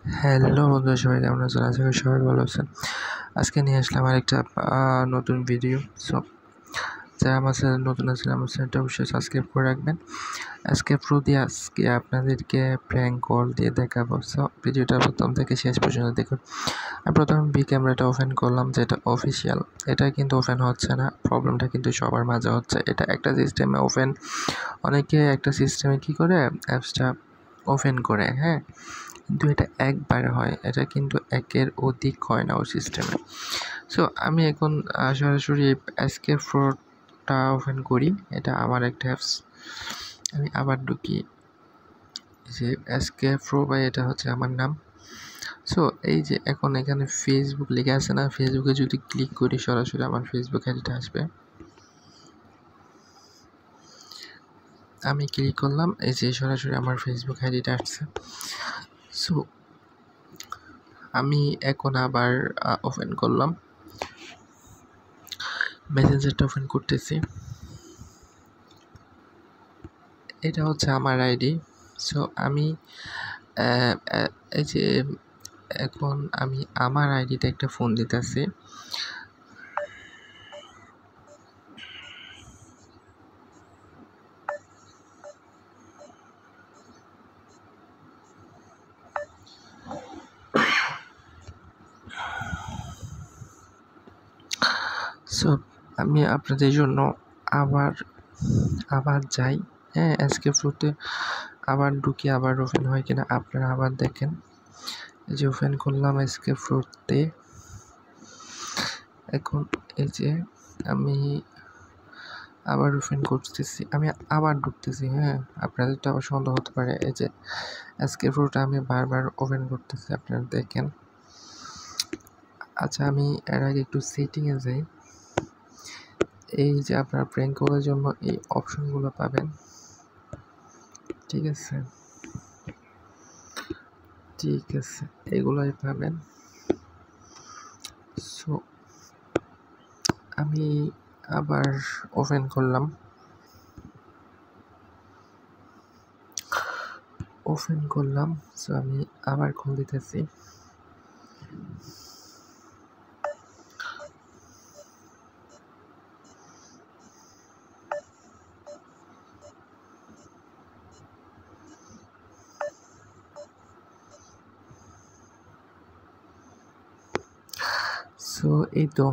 Hello বন্ধুরা, সবাই কেমন আছেন? আশা করি সবাই ভালো আছেন। আজকে নিয়ে আসলাম আরেকটা নতুন ভিডিও। সো যারা আমার চ্যানেল নতুন আছেন, আমার চ্যানেলটা অবশ্যই সাবস্ক্রাইব করে রাখবেন। এসকেপ প্রো দিয়ে আজকে আপনাদেরকে প্র্যাঙ্ক কল দিয়ে দেখাবো। সো ভিডিওটা প্রথম থেকে শেষ পর্যন্ত দেখুন। আমি প্রথমে ক্যামেরাটা ওপেন করলাম, যেটা অফিসিয়াল। এটা কিন্তু ওপেন হচ্ছে না, প্রবলেমটা কিন্তু সবার মাঝে হচ্ছে। এটা একটা সিস্টেমে ওপেন, অনেকে একটা সিস্টেমে কী করে অ্যাপসটা ওপেন করে, হ্যাঁ, কিন্তু এটা একবার হয়, এটা কিন্তু একের অধিক হয় না ওই সিস্টেমে। সো আমি এখন সরাসরি এসকেপ প্রোটা ওপেন করি। এটা আমার একটা অ্যাপস। আমি আবার ঢুকি, যে এসকেপ প্রো বা এটা হচ্ছে আমার নাম। সো এই যে এখন এখানে ফেসবুক লেখা আছে না, ফেসবুকে যদি ক্লিক করি সরাসরি আমার ফেসবুক আইডিটা আসবে। আমি ক্লিক করলাম, এই যে সরাসরি আমার ফেসবুক আইডিটা আসছে। সো আমি এখন আবার ওপেন করলাম, মেসেঞ্জারটা ওপেন করতেছি। এটা হচ্ছে আমার আইডি। সো আমি এই যে এখন আমি আমার আইডিতে একটা ফোন দিতেছি। সো আমি আপনাদের জন্য আবার যাই, হ্যাঁ, এসকেপ প্রোতে আবার ঢুকি, আবার ওপেন হয় কিনা আপনারা আবার দেখেন। এই যে ওপেন করলাম এসকেপ প্রোতে। এখন এই যে আমি আবার ওপেন করতেছি, আমি আবার ঢুকতেছি, হ্যাঁ, আপনাদের তো আবার সন্দেহ হতে পারে। এই যে এসকেপ প্রোটা আমি বারবার ওপেন করতেছি, আপনারা দেখেন। আচ্ছা, আমি এর আগে একটু সেটিংয়ে যাই। এই যে আপনারা প্র্যাঙ্ক করার জন্য এই অপশনগুলো পাবেন, ঠিক আছে, এগুলোই পাবেন। সো আমি আবার ওপেন করলাম, সো আমি আবার কল দিতেছি। সো এই তো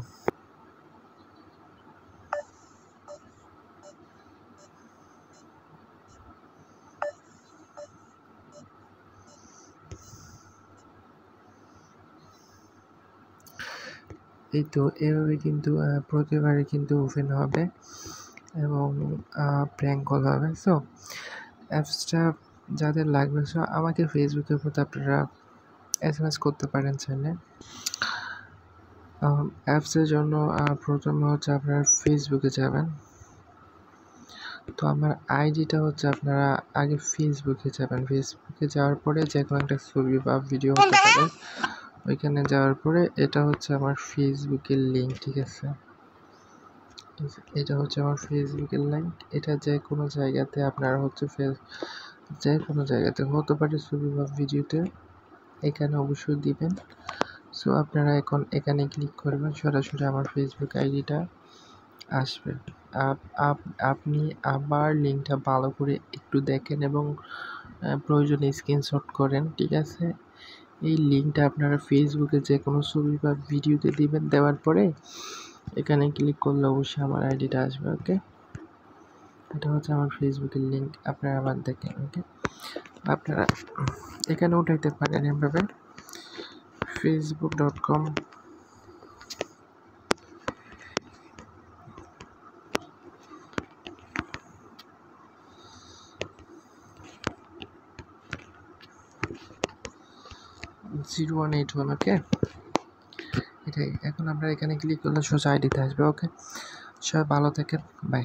এভাবে কিন্তু প্রতিবারে কিন্তু ওপেন হবে এবং প্র্যাঙ্ক কল হবে। সো অ্যাপসটা যাদের লাগবে, সো আমাকে ফেসবুকের প্রতি আপনারা SMS করতে পারেন চাইলে। অ্যাপসের জন্য প্রথমে হচ্ছে আপনারা ফেসবুকে যাবেন। তো আমার আইডিটা হচ্ছে, আপনারা আগে ফেসবুকে যাবেন। ফেসবুকে যাওয়ার পরে যে কোনো একটা ছবি বা ভিডিও হতে পারে, ওইখানে যাওয়ার পরে এটা হচ্ছে আমার ফেসবুকের লিঙ্ক, ঠিক আছে, এটা হচ্ছে আমার ফেসবুকের লিঙ্ক। এটা যে কোনো জায়গাতে আপনারা হচ্ছে যে কোনো জায়গাতে হতে পারে ছবি বা ভিডিওতে, এখানে অবশ্যই দিবেন। সো আপনারা এখন এখানে ক্লিক করবেন, সরাসরি আমার ফেসবুক আইডিটা আসবে। আপনি আবার লিঙ্কটা ভালো করে একটু দেখেন এবং প্রয়োজনে স্ক্রিনশট করেন, ঠিক আছে। এই লিঙ্কটা আপনারা ফেসবুকে যে কোনো ছবি বা ভিডিওতে দিবেন, দেওয়ার পরে এখানে ক্লিক করলে অবশ্যই আমার আইডিটা আসবে। ওকে, এটা হচ্ছে আমার ফেসবুকের লিঙ্ক, আপনারা আবার দেখেন। ওকে, আপনারা এখানে উঠাইতে পারেন এভাবে facebook.com #0181। ওকে, এটাই। এখন আমরা এখানে ক্লিক করলে সোজা আইডিতে আসবে। ওকে, সবাই ভালো থাকেন, বাই।